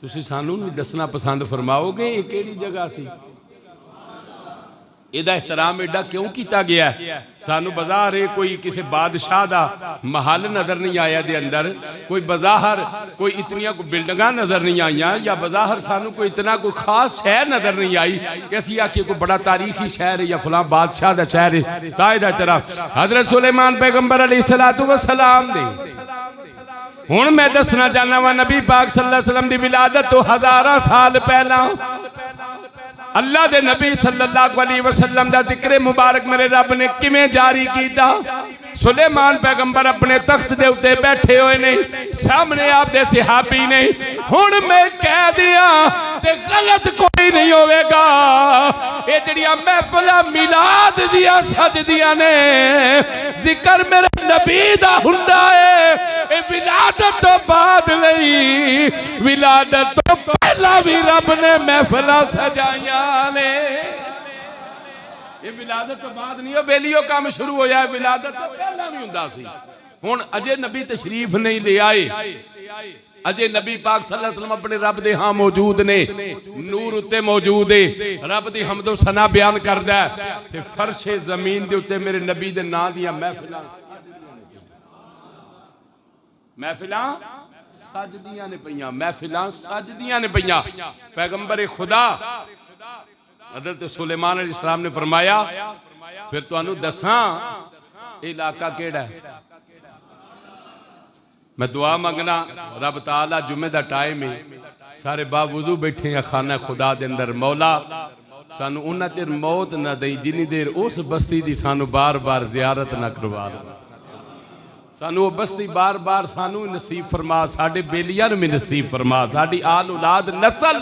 तुसीं सानूं भी दसना पसंद फरमाओगे ये किहड़ी जगह सी, इहदा एहतराम एडा क्यों किया गया है। सानू बाजार है कोई किसी बादशाह दा महल नजर नहीं आया दे अंदर, कोई बाजार कोई इतनियां कोई बिल्डिंगां नजर नहीं आईयां, या बाजार सानू कोई इतना कोई खास शहर नजर नहीं आई कि असीं आखिए कोई बड़ा तारीखी शहर है या फलां बादशाह दा शहर है। ताइदा तरह हजरत सुलेमान पैगंबर अलैहिस्सलातु वस्सलाम दे हुण मैं दसना चाहना वा, नबी पाक सल्लल्लाहु अलैहि वसल्लम दी विलादत तो हज़ारां साल पहला अल्लाह दे नबी सल्लल्लाहु अलैहि वसल्लम दा जिक्र मुबारक मेरे रब ने किवें जारी कीता। सुलेमान पैगंबर अपने तख्त दे उत्ते बैठे हुए ने, सामने आप दे सहाबी ने। हुण मैं कह दिया ते गलत कोई नहीं होवेगा, ये जड़ियां महफिलां मिलाद दियां सजदियां ने, जिक्र मेरे नबी दा हुंदा है। ए विलादत तो बाद नहीं, विलादत तो पहला भी रब ने महफिलां सजाइयां ने। ये विलादत तो बाद नहीं, बेलियो काम शुरू होया है, विलादत तो पहला भी हुंदा सी। हुण अजे नबी तशरीफ नहीं ले आए, अजे नबी पाक सल्लल्लाहु अलैहि वसल्लम अपने रब दे हां मौजूद ने, नूर उत्ते मौजूद है, रब दी हमदो सना बयान करदा है ते फर्शे जमीन दे उत्ते मेरे नबी दे नां दियां महफिलां सजदियां ने पईयां, महफिलां सजदियां ने पईयां। पैगंबर खुदा हज़रत सुलेमान अलैहिस्सलाम ने फरमाया, फिर तुहानू दसां इलाका केड़ा है। मैं दुआ मंगना रब ताला, जुम्मे दा टाइम है, सारे बावजू बैठे हैं खाना खुदा दे अंदर। मौला सानू उन्ना चिर मौत ना दई जिन्नी देर उस बस्ती दी सानू बार बार जियारत ना करवा दे। सानू वो बस्ती बार बार सानू नसीब फरमा, साडे बेलियां नूं भी नसीब फरमा, साडी आल औलाद नस्ल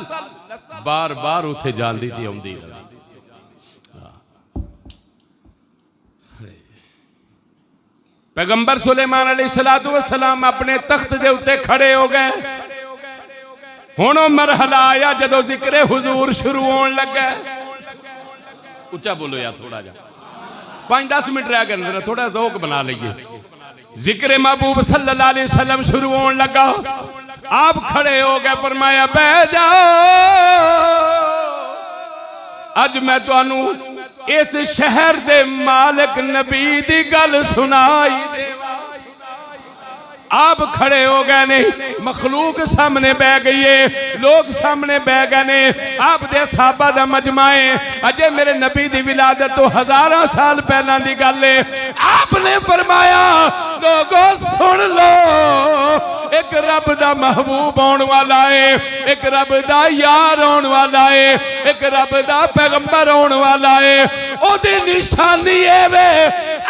बार बार उथे जांदी ते आउंदी। पैगंबर सुलेमान अलैहिस्सलातु वस्सलाम अपने तख्त दे उत्ते खड़े हो गए। हुण ओ मरहला आया जदों जिक्र हुजूर शुरू होने लगा। उच्चा बोलो यार थोड़ा जा, 5-10 मिनट रह गए, थोड़ा ज़ौक बना लीजिए। जिक्र महबूब सल्लल्लाहु अलैहि वसल्लम शुरू होने लगा। आप खड़े हो गए, फरमाया बैठ जाओ, अज मैं तुहानू इस शहर दे मालिक नबी दी गल सुनाई देवा। आप खड़े हो गए ने, मखलूक सामने बह गई है, लोग सामने बह गए ने, आप दे सहाबा दा मजमा है। अजे मेरे नबी दी विलादत तो हज़ारां साल पहला दी गल है। आपने फरमाया लोगों सुन लो, एक रब दा महबूब आने वाला है, एक रब दा यार आने वाला है, एक रब दा पैगंबर आने वाला है। ओदी निशानी है वे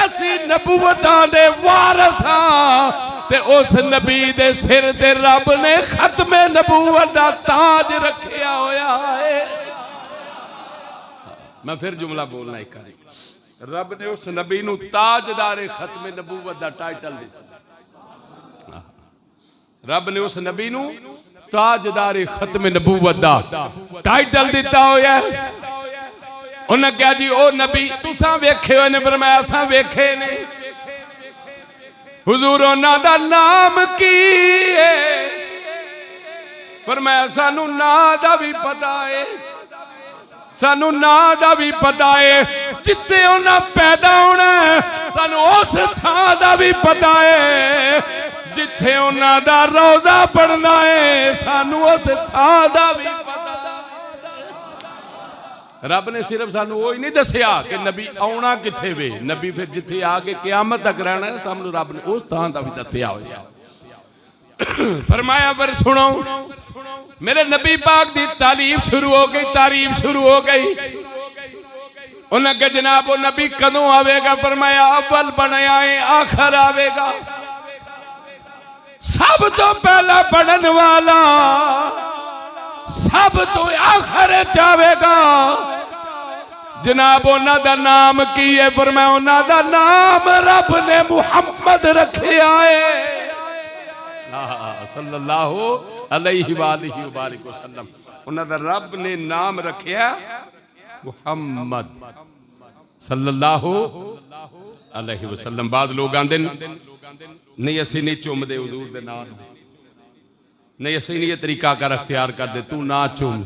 असी नबूवतां दे वारिस हां, ते उस नबी दे सिर ते रब ने खत्मे नबूवत दा ताज रखिया होया है। मैं फिर जुमला बोलना एक बारी, रब ने उस नबी नू ताजदारे खत्मे नबूवत दा टाइटल दिता। रब ने उस नबी नू ताजदारे खत्मे नबूवत दा टाइटल दिता होया है। उन्हें कहा जी ओ नबी तुसां वेखे होए ने? फरमाया असां वेखे ने। हुजूर उन्हां दा नाम की है? फरमाया सानू नां दा भी पता है, सानू नां दा भी पता है। जिथे उन्हां पैदा होना सानू उस थां दा भी पता है, जिथे उन्हां दा रोजा पढ़ना है सानू उस थां दा भी पता। रब ने सिर्फ सानू वो ही नहीं दसिया कि नबी आना किथे वे, नबी फिर जिथे आके क़यामत तक रहना है सानू रब ने उस थां दा भी दसिया होया। फरमाया पर सुनो, मेरे नबी पाक दी तारीफ शुरू हो गई, तारीफ शुरू हो गई। उन्हें कहा जनाब वो नबी कदों आवेगा? फरमाया अव्वल बनाया है आखिर आवेगा। सब तो पहला पढ़न वाला सब तो आखिर जावेगा। जनाब उन्हां दा नाम की है? फरमाया उन्हां दा नाम रब ने मुहम्मद रखिया है सल्लल्लाहु अलैहि वालिहि वबारिक वसल्लम। उन्हां दा रब ने नाम रखिया मुहम्मद सल्लल्लाहु अलैहि वसल्लम। बाद लोग आंदे नहीं असी नहीं चुमदे हुजूर दे नाम, नहीं असी नहीं ये तरीका कर अख्तियार करते, तू ना चुम।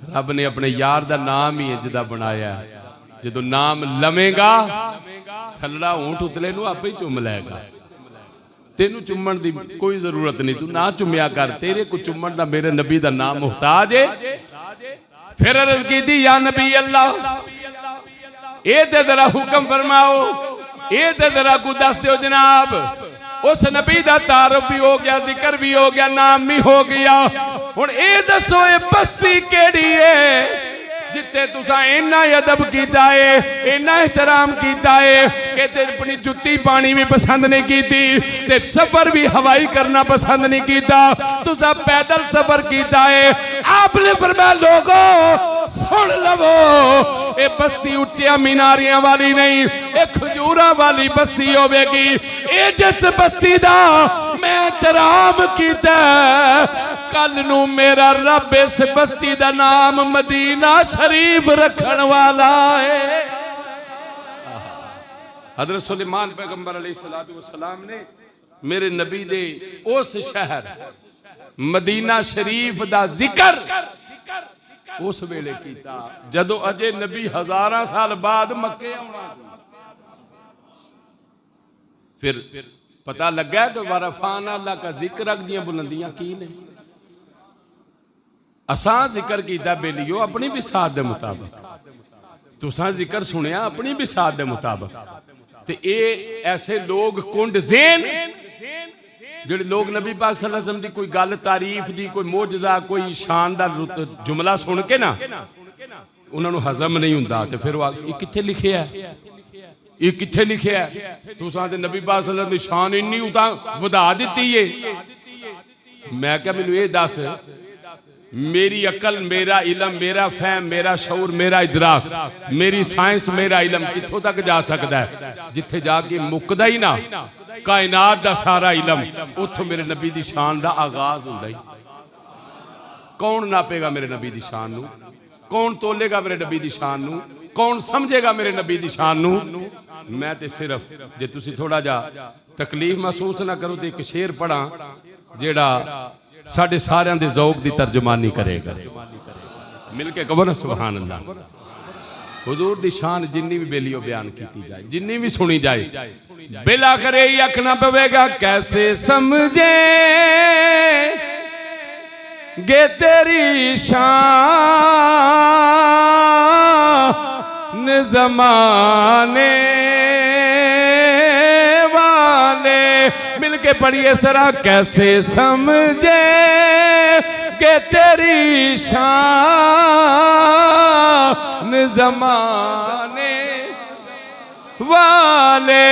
रब ने अपने यार दा नाम ही इंज दा बनाया। जो नाम लवेगा थल्ला ऊंट उतले नूं आपे ही चुम लेगा। तेनू चुम्मन की कोई जरूरत नहीं, तू ना चुम्या कर। तेरे को चुम्मन दा मेरे नबी दा नाम मुहताज है। फिर अर्ज की थी या नबी अल्लाह ये ते जरा हुक्म फरमाओ, ये ते जरा को दस दो जनाब। उस नबी दा तारुफ भी हो गया, जिक्र भी हो गया, नाम भी हो गया। हुण ये दसो ये बस्ती केड़ी है जिते तुसा इन्ना अदब कीता है, इन्ना एहतराम कीता है कि ते अपनी जुत्ती पानी भी पसंद नहीं कीती, ते सफर भी हवाई करना पसंद नहीं कीता, तुसा पैदल सफर कीता है। आपने फरमाया लोगों सुन लवो, ये बस्ती उच्चिया मीनारियां वाली नहीं, ये खजूरा वाली बस्ती होवेगी। ये जिस बस्ती दा मैं एहतराम कीता, कल नू मेरा रब इस बस्ती दा नाम मदीना शरीफ रखन वाला है। हजरत सुलेमान पैगंबर अलैहिस्सलातु वस्सलाम ने मेरे नबी दे उस शहर मदीना शरीफ दा जिक्र उस वेले कीता जदों अजे नबी हजारां साल बाद मक्के आउणा। फिर पता लगा कि वरफाना अल्लाह का जिक्र अग दियां बुलंदियां की ने। असा जिक्र कीता बेलियो अपनी बिसात दे मुताबिक, तुसा जिक्र सुनिया अपनी बिसात दे मुताबिक। ते ये ऐसे लोग कुंड ज़ेन जिहड़े लोग नबी पाक सल्लल्लाहु अलैहि वसल्लम दी कोई गल तारीफ दी, कोई मोजज़ा, कोई शानदार जुमला सुन के ना उन्होंने हजम नहीं हुंदा। ते फिर ये कित्थे लिखिया है, ये कित्थे लिखिया है? तुसां ते नबी पाक सल्लल्लाहु अलैहि वसल्लम दी शान इन्नी उता वधा दित्ती है। मैं क्या मैनूं ये दस, मेरी अकल, मेरा इलम, मेरा फहम, मेरा शऊर, मेरा इदराक, मेरी साइंस, मेरा इलम कित्थों तक जा सकता है? जिथे जाके मुकदा ही ना कायनात दा सारा इलम, उथों मेरे नबी दी शान दा आगाज हुंदा ही। कौन नापेगा मेरे नबी दी शान नूं? कौन तोलेगा मेरे नबी दी शान नूं? कौन समझेगा मेरे नबी दी शान नूं? मैं ते सिर्फ जे तुसी थोड़ा जा तकलीफ महसूस ना करो तो एक शेर पढ़ा जेड़ा साढ़े सारियां दे ज़ौक दी तर्जमानी करेगा। मिल के कहो ना सुभान अल्लाह। हुजूर दी शान जिन्नी भी बेलियो बयान की जाए, जिन्नी भी सुनी जाए, बेला करे ही आखना पवेगा कैसे समझे गे तेरी शान ज़माने वाले। मिलके पढ़िए सरा कैसे समझे के तेरी शान ज़माने वाले।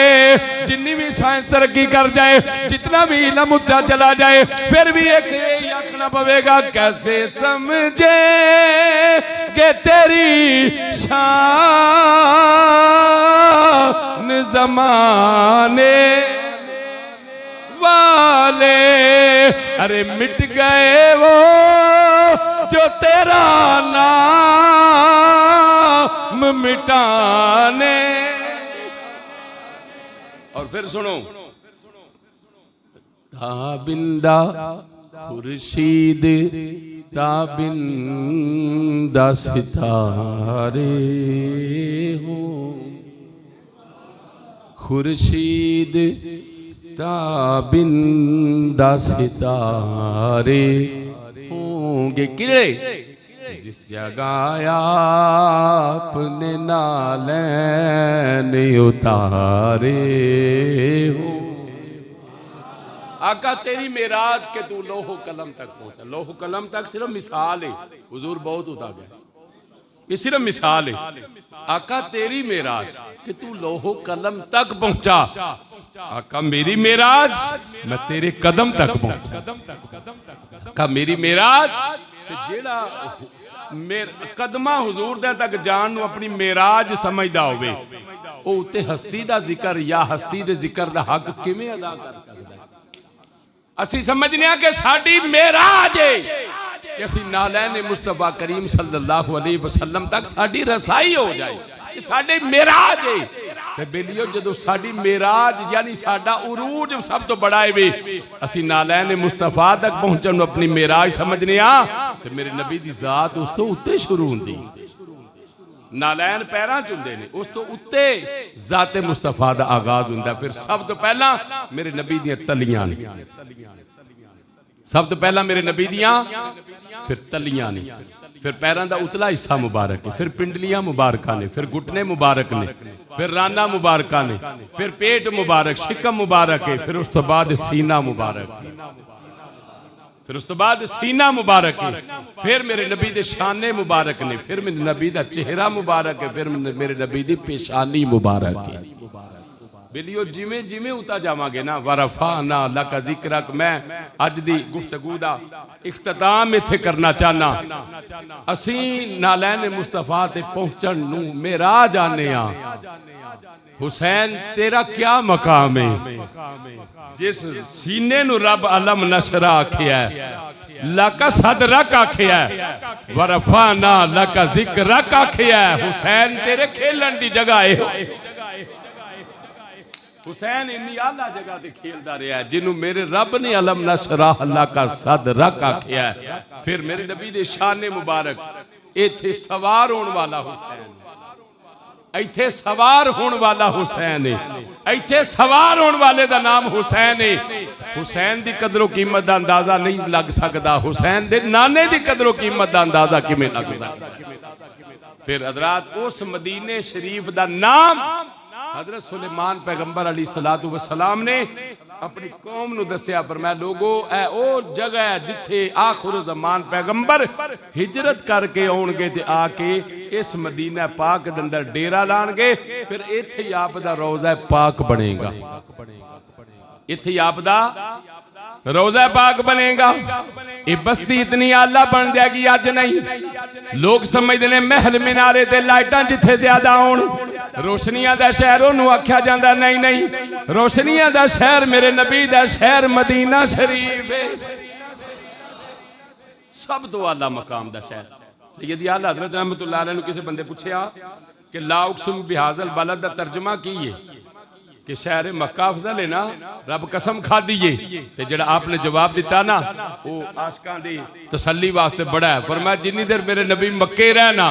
जितनी भी साइंस तरक्की कर जाए, जितना भी इल्म उठता चला जाए, फिर भी एक यही आखना पवेगा कैसे समझे के तेरी शान ज़माने वाले। अरे मिट गए वो जो तेरा नाम मिटाने। और फिर सुनो ताबिंदा खुर्शीद ताबिंदा सितारे हो, खुर्शीद ताबिंदा सितारे होंगे किरे जिस जगह आपने नालैन उतारे हो। आका तेरी मेराज के तू लोहो कलम तक पहुंचा। लोहो कलम तक सिर्फ मिसाल है, हुजूर बहुत उठा गया, ये सिर्फ मिसाल है। आका तेरी मेराज कि तू लोहो कलम तक पहुंचा। आका मेरी मेराज मैं तेरे कदम तक पहुंचा। आका मेरी मेराज जेड़ा कदमा हुजूर दे तक जान नूं अपनी मेराज समझदा होवे ओ उत्ते हस्ती दा जिक्र या हस्ती दे जिक्र दा हक किवें अदा कर सकदा है? असी समझने कि साडी मेराज है कि असी नालैन मुस्तफा करीम सल्लल्लाहु अलैहि वसल्लम तक साडी रसाई हो जाए, साडे मेराज है। ते बेलियो जदों साडी मेराज यानी साडा उरूज सब तो बड़ा है, असी नालैन मुस्तफा तक पहुंचण नूं अपनी मेराज समझने आ ते मेरे नबी दी जात उस तो उत्ते शुरू हुंदी। नालैन पैरां च हुंदे ने, उस तो उत्ते जाते मुस्तफा दा आगाज हुंदा। फिर सब तो पहला मेरे नबी दियां तलियां ने, सब तो पहला मेरे नबी दियां फिर तलियां ने, फिर पैरां दा उतला हिस्सा मुबारक है, फिर पिंडलियां मुबारक ने, फिर घुटने मुबारक ने, फिर राना मुबारक ने, फिर पेट मुबारक, शिकम मुबारक है, फिर उस तो बाद सीना मुबारक है, फिर उस तो बाद सीना मुबारक है, फिर मेरे नबी दे शाने मुबारक ने, फिर मेरे नबी दा चेहरा मुबारक है, फिर मेरे नबी दी पेशानी मुबारक है। बेलियो जिमें जिमें उता जावांगे ना वरफाना लका जिक्रक। मैं अज दी गुफ्तगू दा इख्तिताम इत्थे करना चाहना। असी नालैन मुस्तफा ते पहुंचण नूं मेराज आने आ। हुसैन तेरा क्या मकाम है? जिस सीने नूं रब अलम नशरा आखिया लका सदरक आखिया वरफाना लका जिक्रक आखिया। हुसैन तेरे खेलन दी जगह है। हुसैन इन्नी आला जगह ते खेलदा रहा है जिन्हों मेरे रब ने अलम नशराह लका सदरक आखिया। फिर मेरे नबी दे शाने मुबारक इत्थे सवार होने वाला हुसैन, इत्थे सवार होने वाला हुसैन है, इत्थे सवार होने वाले दा नाम हुसैन है। हुसैन दी कदरों कीमत दा अंदाजा नहीं लग सकदा, हुसैन दे नाने दी कदरों कीमत दा अंदाजा किवें लग सकदा। फिर हजरात उस मदीने शरीफ दा नाम हजरत सुलेमान पैगंबर अलैहिस्सलातु वस्सलाम ने अपनी कौम नूं दस्या। फरमाया लोगो ऐ ओ जगह है जिथे आखिर ज़मान पैगंबर हिजरत करके आउणगे ते आके इस मदीना पाक दे अंदर डेरा लाणगे। फिर इत्थे ही आप दा रोज़ा पाक बनेगा, इत्थे ही आप दा रोज़ा पाक बनेगा। ये बस्ती इतनी आला बन जाएगी अज नहीं। लोग समझते हैं महल मीनारे ते लाइटां जिथे ज्यादा आउण रोशनियां दा शहर ओनू आख्या जांदा। नहीं नहीं, रोशनियां दा शहर मेरे नबी दा शहर मदीना शरीफ है, सब तो आला मकाम दा शहर। सैयदी आला हज़रत रहमतुल्लाह अलैह नूं किसी बंदे पूछया कि ला उक़सिम बिहाज़ल बलद दा तर्जमा की है कि शहर मक्का अफजल है ना, रब कसम खा दीए। ते जेड़ा आपने जवाब दिता ना वो आशिकां दी तसल्ली वास्ते बड़ा है। फरमाया जिन्नी देर मेरे नबी मक्के रहना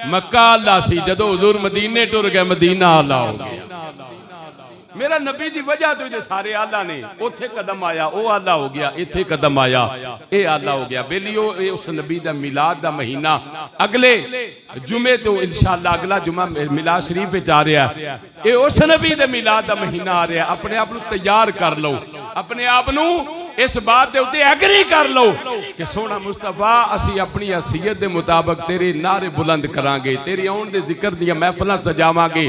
मक्का अल्लाह सी, जदों हुजूर मदीने टुर गए मदीना अल्लाह हो गया। मेरा नबी दी वजह तो ये सारे आला ने, उथे कदम आया ओ आला हो गया, इथे कदम आया ए आला हो गया। बेलियो ए उस नबी दा मिलाद दा महीना अगले जुमे तो इंशाअल्लाह अगला जुमा मिलाद शरीफ विच आ रहा है। ए उस नबी दे मिलाद दा महीना आ रहा है। अपने आप नूं तैयार कर लो, अपने आप नूं इस बात दे उत्ते एग्री कर लो कि सोना मुस्तफा असी अपनी हसीयत दे मुताबिक तेरे नारे बुलंद करांगे, तेरी आउण दे जिक्र दियां महफिलां सजावांगे,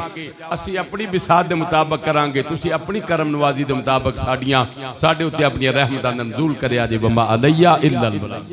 असी अपनी बिसात दे मुताबिक करांगे, तुसी अपनी करम नवाजी दे मुताबिक साडियां साडे उत्ते अपनी रहमतां दा नज़ूल करिया जे। वमा अलैया इल्लल बलाग।